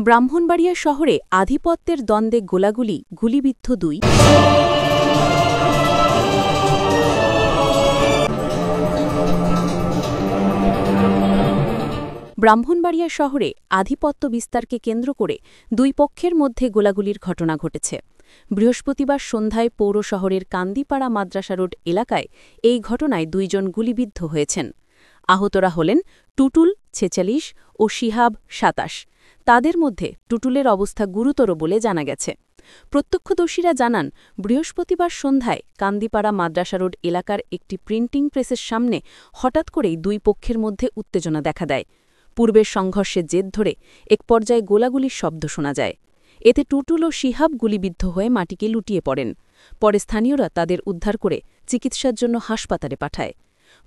ব্রাহ্মণবাড়িয়া শহরে আধিপত্যের দ্বন্দ্বে গোলাগুলি, গুলিবিদ্ধ দুই। ব্রাহ্মণবাড়িয়া শহরে আধিপত্য বিস্তারকে কেন্দ্র করে দুই পক্ষের মধ্যে গোলাগুলির ঘটনা ঘটেছে। বৃহস্পতিবার সন্ধ্যায় পৌর শহরের কান্দিপাড়া মাদ্রাসা রোড এলাকায় এই ঘটনায় দুইজন গুলিবিদ্ধ হয়েছেন। আহতরা হলেন টুটুল ৪৬ ও শিহাব ২৭। তাদের মধ্যে টুটুলের অবস্থা গুরুতর বলে জানা গেছে। প্রত্যক্ষদর্শীরা জানান, বৃহস্পতিবার সন্ধ্যায় কান্দিপাড়া মাদ্রাসা রোড এলাকার একটি প্রিন্টিং প্রেসের সামনে হঠাৎ করেই দুই পক্ষের মধ্যে উত্তেজনা দেখা দেয়। পূর্বের সংঘর্ষের জের ধরে এক পর্যায়ে গোলাগুলির শব্দ শোনা যায়। এতে টুটুল ও শিহাব গুলিবিদ্ধ হয়ে মাটিকে লুটিয়ে পড়েন। পরে স্থানীয়রা তাদের উদ্ধার করে চিকিৎসার জন্য হাসপাতালে পাঠায়।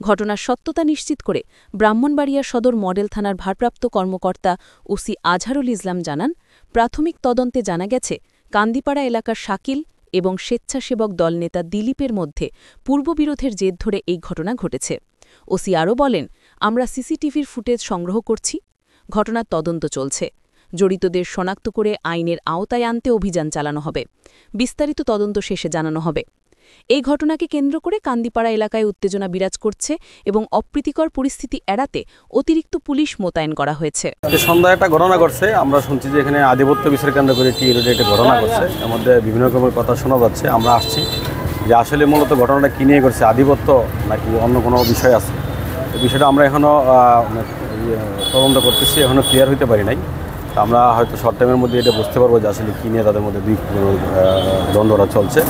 ঘটনার সত্যতা নিশ্চিত করে ব্রাহ্মণবাড়িয়া সদর মডেল থানার ভারপ্রাপ্ত কর্মকর্তা ওসি আজহারুল ইসলাম জানান, প্রাথমিক তদন্তে জানা গেছে কান্দিপাড়া এলাকার শাকিল এবং স্বেচ্ছাসেবক দল নেতা দিলীপের মধ্যে পূর্ববিরোধের জের ধরে এই ঘটনা ঘটেছে। ওসি আরও বলেন, আমরা সিসিটিভির ফুটেজ সংগ্রহ করছি। ঘটনার তদন্ত চলছে। জড়িতদের শনাক্ত করে আইনের আওতায় আনতে অভিযান চালানো হবে। বিস্তারিত তদন্ত শেষে জানানো হবে। এই ঘটনাকে কেন্দ্র করে কান্দিপাড়া এলাকায় উত্তেজনা বিরাজ করছে এবং অপ্রীতিকর পরিস্থিতি এড়াতে অতিরিক্ত পুলিশ মোতায়েন করা হয়েছে। সন্ধ্যায় একটা ঘটনা ঘটছে। আমরা শুনছি যে এখানে আধিপত্য বিচার কেন্দ্র করে টি রোডে একটা ঘটনা ঘটছে। এর মধ্যে বিভিন্ন রকমের কথা শোনা যাচ্ছে। আমরা আসছি যে আসলে মূলত ঘটনাটা কী নিয়ে ঘটছে, আধিপত্য নাকি অন্য কোনো বিষয় আছে। এই বিষয়টা আমরা এখনও তদন্ত করতেছি, এখনও ক্লিয়ার হতে পারি নাই। আমরা হয়তো শর্ট টাইমের মধ্যে এটা বুঝতে পারবো যে আসলে কী নিয়ে তাদের মধ্যে দ্বন্দ্বটা চলছে।